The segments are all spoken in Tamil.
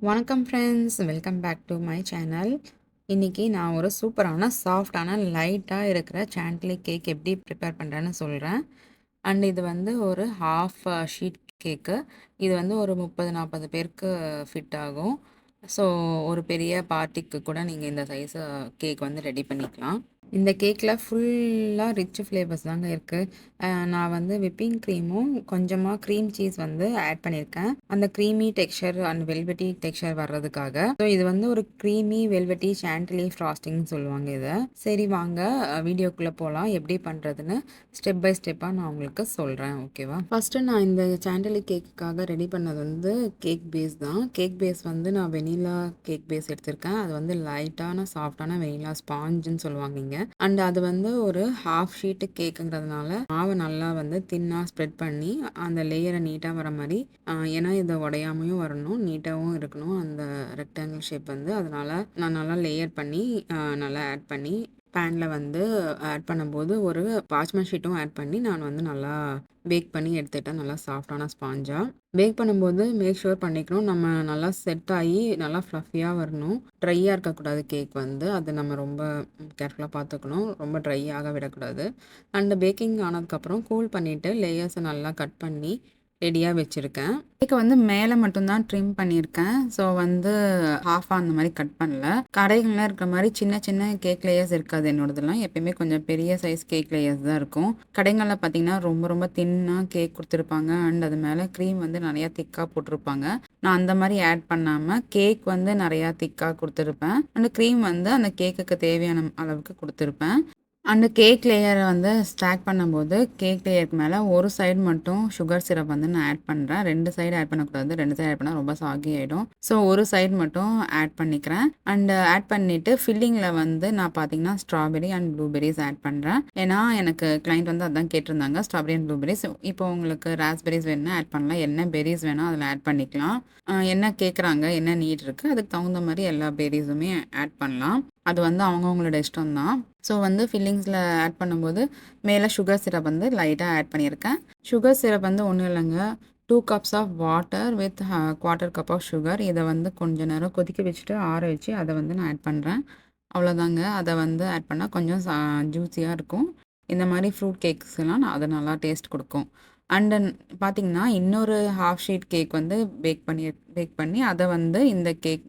வணக்கம் friends, welcome back to my channel. இன்றைக்கி நான் ஒரு சூப்பரான சாஃப்டான லைட்டாக இருக்கிற சாண்டிலி கேக் எப்படி ப்ரிப்பேர் பண்ணுறேன்னு சொல்கிறேன். அண்ட் இது வந்து ஒரு ஹாஃப் ஷீட் கேக்கு. இது வந்து ஒரு 30-40 பேருக்கு ஃபிட் ஆகும். ஸோ ஒரு பெரிய பார்ட்டிக்கு கூட நீங்கள் இந்த சைஸு கேக் வந்து ரெடி பண்ணிக்கலாம். இந்த கேக்கில் ஃபுல்லாக ரிச் ஃப்ளேவர்ஸ் தாங்க இருக்குது. நான் வந்து விப்பிங் க்ரீமும் கொஞ்சமாக க்ரீம் சீஸ் வந்து ஆட் பண்ணியிருக்கேன். அந்த creamy texture and velvety texture வர்றதுக்காக. ஸோ இது வந்து ஒரு க்ரீமி வெல்வெட்டி சாண்டிலி ஃப்ராஸ்டிங்னு சொல்லுவாங்க இதை. சரி வாங்க வீடியோக்குள்ளே போகலாம். எப்படி பண்ணுறதுன்னு ஸ்டெப் பை ஸ்டெப்பாக நான் உங்களுக்கு சொல்கிறேன். ஓகேவா? ஃபஸ்ட்டு நான் இந்த சாண்டிலி கேக்குக்காக ரெடி பண்ணது வந்து கேக் பேஸ் தான். கேக் பேஸ் வந்து நான் வெனிலா கேக் பேஸ் எடுத்திருக்கேன். அது வந்து லைட்டான சாஃப்டான வெனிலா ஸ்பாஞ்சுன்னு சொல்லுவாங்க இங்கே. அண்ட் அது வந்து ஒரு ஹாஃப் ஷீட்டு கேக்குங்கிறதுனால மாவை நல்லா வந்து தின்னாக ஸ்ப்ரெட் பண்ணி அந்த லேயரை நீட்டாக வர மாதிரி, ஏன்னா இதை உடையாமையும் வரணும், நீட்டாகவும் இருக்கணும் அந்த ரெக்டாங்கிள் ஷேப் வந்து. அதனால நான் நல்லா லேயர் பண்ணி நல்லா ஆட் பண்ணி பேனில் வந்து ஆட் பண்ணும்போது ஒரு பார்ச்மெண்ட் ஷீட்டும் ஆட் பண்ணி நான் வந்து நல்லா பேக் பண்ணி எடுத்துக்கிட்டேன். நல்லா சாஃப்டான ஸ்பாஞ்சாக பேக் பண்ணும்போது மேக் ஷூர் பண்ணிக்கணும் நம்ம நல்லா செட் ஆகி நல்லா ஃப்ளஃபியாக வரணும். ட்ரையாக இருக்கக்கூடாது கேக் வந்து. அது நம்ம ரொம்ப கேர்ஃபுல்லாக பார்த்துக்கணும். ரொம்ப ட்ரை ஆக விடக்கூடாது. அண்டு பேக்கிங் ஆனதுக்கப்புறம் கூல் பண்ணிவிட்டு லேயர்ஸை நல்லா கட் பண்ணி ரெடியாக வச்சுருக்கேன். கேக்கை வந்து மேலே மட்டும்தான் ட்ரிம் பண்ணியிருக்கேன். ஸோ வந்து ஹாஃபாக அந்த மாதிரி கட் பண்ணல. கடைகள்லாம் இருக்கிற மாதிரி சின்ன சின்ன கேக் லேயர்ஸ் இருக்காது என்னோடதெல்லாம். எப்பயுமே கொஞ்சம் பெரிய சைஸ் கேக் லேயர்ஸ் தான் இருக்கும். கடைகளில் பார்த்தீங்கன்னா ரொம்ப ரொம்ப தின்னாக கேக் கொடுத்துருப்பாங்க. அண்ட் அது மேலே க்ரீம் வந்து நிறையா திக்காக போட்டிருப்பாங்க. நான் அந்த மாதிரி ஆட் பண்ணாமல் கேக் வந்து நிறையா திக்காக கொடுத்துருப்பேன். அண்ட் க்ரீம் வந்து அந்த கேக்குக்கு தேவையான அளவுக்கு கொடுத்துருப்பேன். அந்த கேக் லேயரை வந்து ஸ்டாக் பண்ணும்போது கேக் லேயருக்கு மேலே ஒரு சைடு மட்டும் சுகர் சிரப் வந்து நான் ஆட் பண்ணுறேன். 2 சைடு ஆட் பண்ணக்கூடாது. 2 சைடு ஆட் பண்ணால் ரொம்ப சாகி ஆகிடும். ஸோ ஒரு சைடு மட்டும் ஆட் பண்ணிக்கிறேன். அண்டு ஆட் பண்ணிவிட்டு ஃபில்லிங்கில் வந்து நான் பார்த்தீங்கன்னா ஸ்ட்ராபெரி அண்ட் ப்ளூபெரிஸ் ஆட் பண்ணுறேன். ஏன்னா எனக்கு கிளைண்ட் வந்து அதான் கேட்டிருந்தாங்க, ஸ்ட்ராபெரி அண்ட் ப்ளூபெரிஸ். இப்போ உங்களுக்கு ராஸ்பெரிஸ் வேணுன்னா ஆட் பண்ணலாம், என்ன பெரிஸ் வேணால் அதில் ஆட் பண்ணிக்கலாம். என்ன கேட்குறாங்க, என்ன நீட் இருக்குது, அதுக்கு தகுந்த மாதிரி எல்லா பெரிஸுமே ஆட் பண்ணலாம். அது வந்து அவங்கவுங்களோட இஷ்டம் தான். ஸோ வந்து ஃபில்லிங்ஸில் ஆட் பண்ணும்போது மேலே சுகர் சிரப் வந்து லைட்டாக ஆட் பண்ணியிருக்கேன். சுகர் சிரப் வந்து ஒன்றும் இல்லைங்க, 2 cups of water with 1/4 cup of sugar. இதை வந்து கொஞ்ச நேரம் கொதிக்க வச்சுட்டு ஆற வச்சு அதை வந்து நான் ஆட் பண்ணுறேன். அவ்வளோதாங்க. அதை வந்து ஆட் பண்ணால் கொஞ்சம் ஜூஸியாக இருக்கும். இந்த மாதிரி ஃப்ரூட் கேக்ஸ்லாம் அது நல்லா டேஸ்ட் கொடுக்கும். அண்ட் தென் பார்த்தீங்கன்னா இன்னொரு ஹாஃப் ஷீட் கேக் வந்து பேக் பண்ணி அதை வந்து இந்த கேக்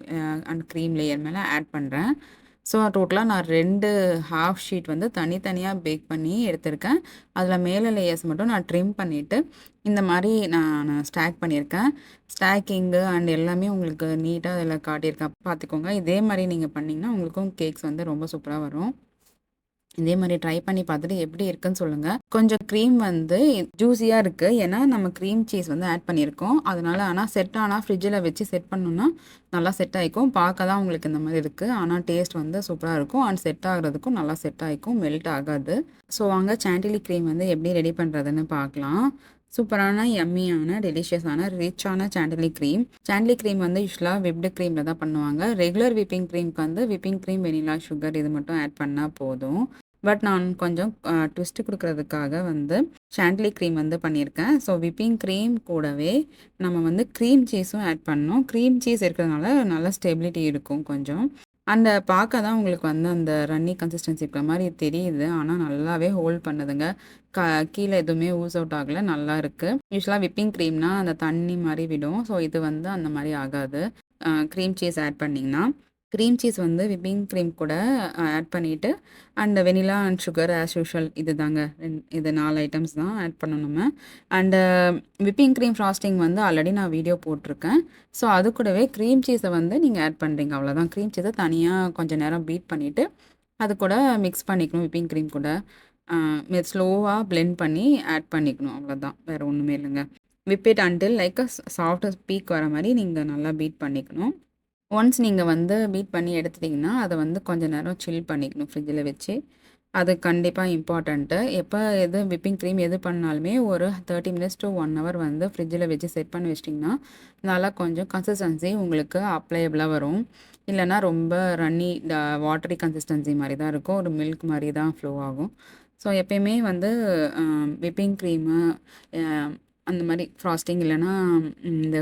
அண்ட் க்ரீம் லேயர் மேலே ஆட் பண்ணுறேன். ஸோ டோட்டலாக நான் 2 ஹாஃப் ஷீட் வந்து தனித்தனியாக பேக் பண்ணி எடுத்திருக்கேன். அதில் மேலே லேயர்ஸ் மட்டும் நான் ட்ரிம் பண்ணிவிட்டு இந்த மாதிரி நான் ஸ்டாக் பண்ணியிருக்கேன். ஸ்டாக்கிங்கு அண்ட் எல்லாமே உங்களுக்கு நீட்டாக அதில் காட்டியிருக்கேன், பார்த்துக்கோங்க. இதே மாதிரி நீங்கள் பண்ணிங்கன்னா உங்களுக்கும் கேக்ஸ் வந்து ரொம்ப சூப்பராக வரும். இதே மாதிரி ட்ரை பண்ணி பார்த்துட்டு எப்படி இருக்குன்னு சொல்லுங்கள். கொஞ்சம் க்ரீம் வந்து ஜூஸியாக இருக்குது, ஏன்னா நம்ம க்ரீம் சீஸ் வந்து ஆட் பண்ணியிருக்கோம். அதனால் ஆனால் செட் ஆனால் ஃப்ரிட்ஜில் வச்சு செட் பண்ணோன்னா நல்லா செட் ஆகிக்கும். பார்க்க தான் உங்களுக்கு இந்த மாதிரி இருக்குது, ஆனால் டேஸ்ட் வந்து சூப்பராக இருக்கும். அண்ட் செட் ஆகிறதுக்கும் நல்லா செட் ஆகிக்கும், மெல்ட் ஆகாது. ஸோ வாங்க சாண்டிலி க்ரீம் வந்து எப்படி ரெடி பண்ணுறதுன்னு பார்க்கலாம். சூப்பரான யம்மியான டெலிஷியஸான ரிச்சான சாண்டிலி க்ரீம். சாண்டிலி க்ரீம் வந்து யூஸ்வலாக விப்டு க்ரீமில் தான் பண்ணுவாங்க. ரெகுலர் விப்பிங் க்ரீம்க்கு வந்து விப்பிங் க்ரீம், வெனிலா, சுகர் இது மட்டும் ஆட் பண்ணால் போதும். பட் நான் கொஞ்சம் ட்விஸ்ட் கொடுக்கறதுக்காக வந்து சாண்டிலி க்ரீம் வந்து பண்ணியிருக்கேன். ஸோ விப்பிங் க்ரீம் கூடவே நம்ம வந்து க்ரீம் சீஸும் ஆட் பண்ணோம். க்ரீம் சீஸ் இருக்கிறதுனால நல்ல ஸ்டெபிலிட்டி இருக்கும் கொஞ்சம். அந்த பார்க்க தான் உங்களுக்கு வந்து அந்த ரன்னி கன்சிஸ்டன்சி இருக்கிற மாதிரி தெரியுது, ஆனால் நல்லாவே ஹோல்ட் பண்ணுதுங்க. கீழே எதுவுமே ஊஸ் அவுட் ஆகலை, நல்லா இருக்குது. யூஸ்வலாக விப்பிங் க்ரீம்னா அந்த தண்ணி மாதிரி விடும். ஸோ இது வந்து அந்த மாதிரி ஆகாது க்ரீம் சீஸ் ஆட் பண்ணிங்கன்னா. க்ரீம் சீஸ் வந்து விப்பிங் க்ரீம் கூட ஆட் பண்ணிவிட்டு and vanilla and sugar as usual இது தாங்க. இது 4 ஐட்டம்ஸ் தான் ஆட் பண்ணணும். அண்டு விப்பிங் க்ரீம் ஃப்ராஸ்டிங் வந்து ஆல்ரெடி நான் வீடியோ போட்டிருக்கேன். ஸோ அது கூடவே க்ரீம் சீஸை வந்து நீங்கள் ஆட் பண்ணுறீங்க, அவ்வளோதான். க்ரீம் சீஸை தனியாக கொஞ்சம் நேரம் பீட் பண்ணிவிட்டு அது கூட மிக்ஸ் பண்ணிக்கணும். விப்பிங் க்ரீம் கூட ஸ்லோவாக பிளெண்ட் பண்ணி ஆட் பண்ணிக்கணும், அவ்வளோதான். வேறு ஒன்றுமே இல்லைங்க. Whip it until like a soft peak வர மாதிரி நீங்கள் நல்லா பீட் பண்ணிக்கணும். ஒன்ஸ் நீங்கள் வந்து பீட் பண்ணி எடுத்துட்டிங்கன்னா அதை வந்து கொஞ்சம் நேரம் சில் பண்ணிக்கணும் ஃப்ரிட்ஜில் வச்சு. அது கண்டிப்பாக இம்பார்ட்டண்ட்டு. எப்போ எது விப்பிங் க்ரீம் எது பண்ணாலுமே ஒரு 30 மினிட்ஸ் to 1 hour வந்து ஃப்ரிட்ஜில் வச்சு செட் பண்ணி வச்சிட்டிங்கன்னா நல்லா கொஞ்சம் கன்சிஸ்டன்சி உங்களுக்கு அப்ளையபிளாக வரும். இல்லைனா ரொம்ப ரன்னி வாட்டரி கன்சிஸ்டன்சி மாதிரி தான் இருக்கும், ஒரு மில்க் மாதிரி தான் ஃப்ளோ ஆகும். ஸோ எப்பயுமே வந்து விப்பிங் க்ரீமு அந்த மாரி ஃப்ராஸ்டிங் இல்லன்னா, இந்த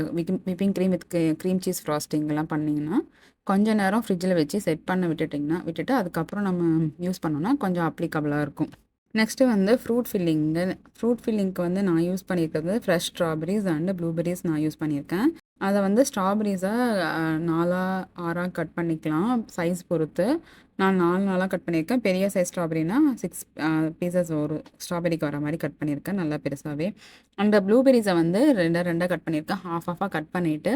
whipping cream with cream cheese ஃப்ராஸ்டிங்லாம் பண்ணிங்கன்னா, கொஞ்ச நேரம் ஃப்ரிட்ஜில வச்சு செட் பண்ண விட்டுட்டு அதுக்கப்புறம் நம்ம யூஸ் பண்ணோம்னா கொஞ்சம் அப்ளிகபிளா இருக்கும். நெக்ஸ்ட்டு வந்து ஃப்ரூட் ஃபில்லிங்கு. ஃப்ரூட் ஃபில்லிங்க்கு வந்து நான் யூஸ் பண்ணியிருக்கிறது ஃப்ரெஷ் ஸ்ட்ராபெர்ரீஸ் அண்ட் ப்ளூபெர்ரீஸ் நான் யூஸ் பண்ணியிருக்கேன். அத வந்து ஸ்ட்ராபெர்ரீஸ 4ஆ 6ஆ கட் பண்ணிக்கலாம் சைஸ் பொறுத்து. நான் 4 4ஆ கட் பண்ணியிருக்கேன். பெரிய சைஸ் ஸ்ட்ராபெர்ரினா 6 பீசஸ் ஒரு ஸ்ட்ராபெர்ரிக்கு வர மாரி கட் பண்ணியிருக்கேன், நல்லா பெருசாவே. அந்த ப்ளூபெர்ரீஸ வந்து 2 கட் பண்ணியிருக்கேன். ஹாஃபா கட் பண்ணிட்டு,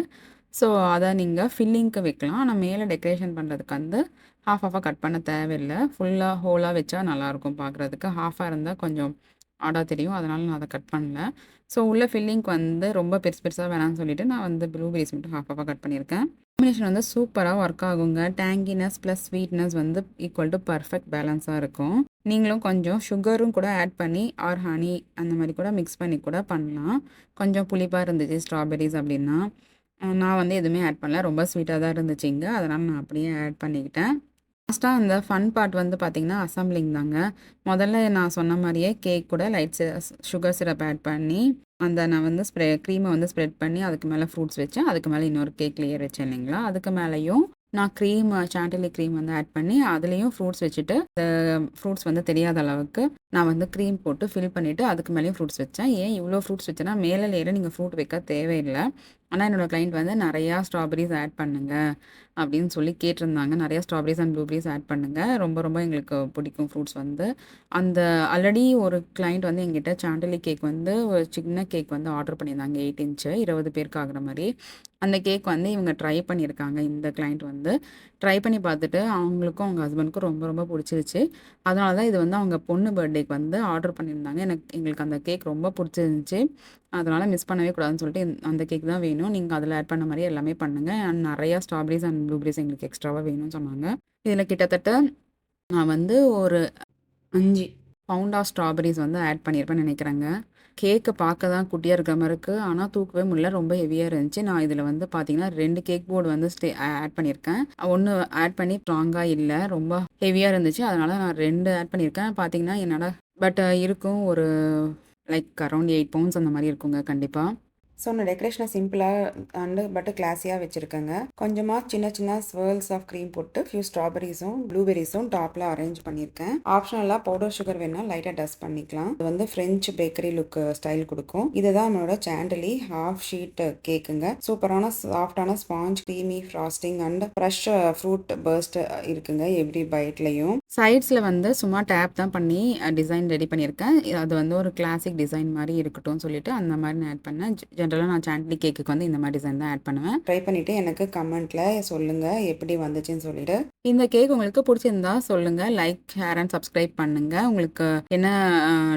ஸோ அத நீங்க ஃபில்லிங்க்கு வைக்கலாம். ஆனா மேல டெக்கரேஷன் பண்றதுக்கு வந்து ஹாஃபா கட் பண்ண தேவையில்ல. ஃபுல்லா ஹோலா வச்சா நல்லாயிருக்கும் பார்க்குறதுக்கு. ஹாஃபா இருந்தா கொஞ்சம் ஆடா தெரியும். அதனால நான் அத கட் பண்ணல. ஸோ உள்ள ஃபில்லிங்க்கு வந்து ரொம்ப பெருசு பெருசா வேணான்னு சொல்லிட்டு, நான் வந்து ப்ளூபெர்ரீஸ் மட்டும் ஹாஃபா கட் பண்ணியிருக்கேன். காம்பினேஷன் வந்து சூப்பரா ஒர்க் ஆகுங்க. டேங்கினஸ் ப்ளஸ் ஸ்வீட்னஸ் வந்து ஈக்குவல் டூ பெர்ஃபெக்ட் பேலன்ஸா இருக்கும். நீங்களும் கொஞ்சம் சுகரும் கூட ஆட் பண்ணி ஆர் ஹனி அந்த மாரி கூட மிக்ஸ் பண்ணி கூட பண்ணலாம். கொஞ்சம் புளிப்பா இருந்துச்சு ஸ்ட்ராபெர்ரீஸ் அப்டின்னா. நான் வந்து எதுவுமே ஆட் பண்ணல. ரொம்ப ஸ்வீட்டா தான் இருந்துச்சுங்க. அதனால நான் அப்படியே ஆட் பண்ணிக்கிட்டேன். லாஸ்ட்டா அந்த ஃபன் பார்ட் வந்து பார்த்தீங்கன்னா, அசெம்பிளிங் தாங்க. முதல்ல நான் சொன்ன மாரியே கேக் கூட லைட் சுகர் சிரப் ஆட் பண்ணி, அந்த நான் வந்து க்ரீம வந்து ஸ்ப்ரெட் பண்ணி அதுக்கு மேல ஃப்ரூட்ஸ் வச்சேன். அதுக்கு மேல இன்னொரு கேக் லேயர் வச்சேன் இல்லைங்களா? அதுக்கு மேலயும் நான் சாண்டிலி க்ரீம் வந்து ஆட் பண்ணி, அதுலயும் ஃப்ரூட்ஸ் வச்சுட்டு, ஃப்ரூட்ஸ் வந்து தெரியாத அளவுக்கு நான் வந்து க்ரீம் போட்டு ஃபில் பண்ணிட்டு, அதுக்கு மேலயும் ஃப்ரூட்ஸ் வச்சேன். ஏன் இவ்ளோ ஃப்ரூட்ஸ் வச்சேன்னா, மேல லேயர்ல நீங்க ஃப்ரூட் வைக்க தேவையில்ல. ஆனா என்னோட கிளையண்ட் வந்து நெறையா ஸ்ட்ராபெர்ரீஸ் ஆட் பண்ணுங்க அப்படின்னு சொல்லி கேட்டிருந்தாங்க. நெறைய ஸ்ட்ராபெர்ரீஸ் அண்ட் ப்ளூபெர்ரீஸ் ஆட் பண்ணுங்க. ரொம்ப ரொம்ப எங்களுக்கு பிடிக்கும் ஃப்ரூட்ஸ் வந்து. அந்த ஆல்ரெடி ஒரு கிளையண்ட் வந்து என்கிட்ட சாண்டிலி கேக் வந்து ஒரு சின்ன கேக் வந்து ஆர்டர் பண்ணியிருந்தாங்க 8 இன்ச்சு 20 பேருக்கு ஆகுற மாரி. அந்த கேக் வந்து இவங்க ட்ரை பண்ணியிருக்காங்க. இந்த கிளையண்ட் வந்து ட்ரை பண்ணி பார்த்துட்டு அவங்களுக்கும், அவங்க ஹஸ்பண்டுக்கும் ரொம்ப ரொம்ப புடிச்சிருச்சு. அதனால தான் இது வந்து அவங்க பொண்ணு பர்த்டேக்கு வந்து ஆர்டர் பண்ணியிருந்தாங்க. எங்களுக்கு அந்த கேக் ரொம்ப புடிச்சிருந்துச்சு. அதனால மிஸ் பண்ணவே கூடாதுன்னு சொல்லிட்டு அந்த கேக் தான் வேணும். நீங்க அதில ஆட் பண்ண மாரியே எல்லாமே பண்ணுங்க. அண்ட் நெறையா ஸ்ட்ராபெர்ரீஸ் அண்ட் ப்ளூபெர்ரீஸ் எங்களுக்கு எக்ஸ்ட்ராவா வேணும்னு சொன்னாங்க. இதில கிட்டத்தட்ட நான் வந்து ஒரு 5 பவுண்ட் ஆஃப் ஸ்ட்ராபெர்ரீஸ் வந்து ஆட் பண்ணியிருப்பேன்னு நெனைக்கிறேங்க. கேக்க பார்க்க தான் குட்டியா இருக்கிற மாரி இருக்கு. ஆனா தூக்கவே முடியல. ரொம்ப ஹெவியா இருந்துச்சு. நான் இதில வந்து பார்த்தீங்கன்னா, 2 கேக் போர்டு வந்து ஆட் பண்ணியிருக்கேன். 1 ஆட் பண்ணி ஸ்ட்ராங்கா இல்ல. ரொம்ப ஹெவியா இருந்துச்சு. அதனால நான் 2 ஆட் பண்ணியிருக்கேன். பார்த்தீங்கன்னா, என்னால இருக்கும் ஒரு லைக் அரவுண்ட் 8 பவுண்ட்ஸ் அந்த மாரி இருக்குங்க கண்டிப்பா. ஸோ நான் டெக்கரேஷனை சிம்பிளாக பட் கிளாஸியாக வச்சுருக்கேங்க. கொஞ்சமாக சின்ன சின்ன ஸ்வர்ல்ஸ் ஆஃப் க்ரீம் போட்டு ஃபியூ ஸ்ட்ராபெரிஸும் ப்ளூபெரிஸும் டாப்பில் அரேஞ்ச் பண்ணியிருக்கேன். ஆப்ஷனலாக பவுடர் சுகர் வேணால் லைட்டாக டஸ்ட் பண்ணிக்கலாம். இது வந்து ஃப்ரெஞ்ச் பேக்கரி லுக் ஸ்டைல் கொடுக்கும். இதுதான் நம்மளோட சாண்டலி ஹாஃப் ஷீட் கேக்குங்க. சூப்பரான சாஃப்டான sponge creamy frosting and fresh fruit burst இருக்குங்க எவ்ரி பைட்லையும். சைட்ஸில் வந்து சும்மா டேப் தான் பண்ணி டிசைன் ரெடி பண்ணியிருக்கேன். அது வந்து ஒரு கிளாசிக் டிசைன் மாதிரி இருக்கட்டும்னு சொல்லிட்டு அந்த மாதிரி நான் ஆட் பண்ணேன். ஜென்ரலாக நான் சாண்ட்லி கேக்குக்கு வந்து இந்த மாதிரி டிசைன் தான் ஆட் பண்ணுவேன். ட்ரை பண்ணிவிட்டு எனக்கு கமெண்ட்டில் சொல்லுங்கள் எப்படி வந்துச்சுன்னு சொல்லிட்டு. இந்த கேக் உங்களுக்கு பிடிச்சிருந்தா சொல்லுங்கள். லைக், ஷேர் அண்ட் சப்ஸ்கிரைப் பண்ணுங்கள். உங்களுக்கு என்ன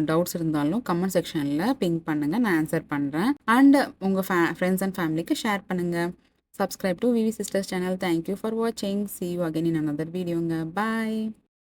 டவுட்ஸ் இருந்தாலும் கமெண்ட் செக்ஷனில் பிங்க் பண்ணுங்கள். நான் ஆன்சர் பண்ணுறேன். அண்ட் உங்கள் ஃப்ரெண்ட்ஸ் அண்ட் ஃபேமிலிக்கு ஷேர் பண்ணுங்கள். Subscribe to VV Sisters channel. Thank you for watching. See you again in another video. Bye.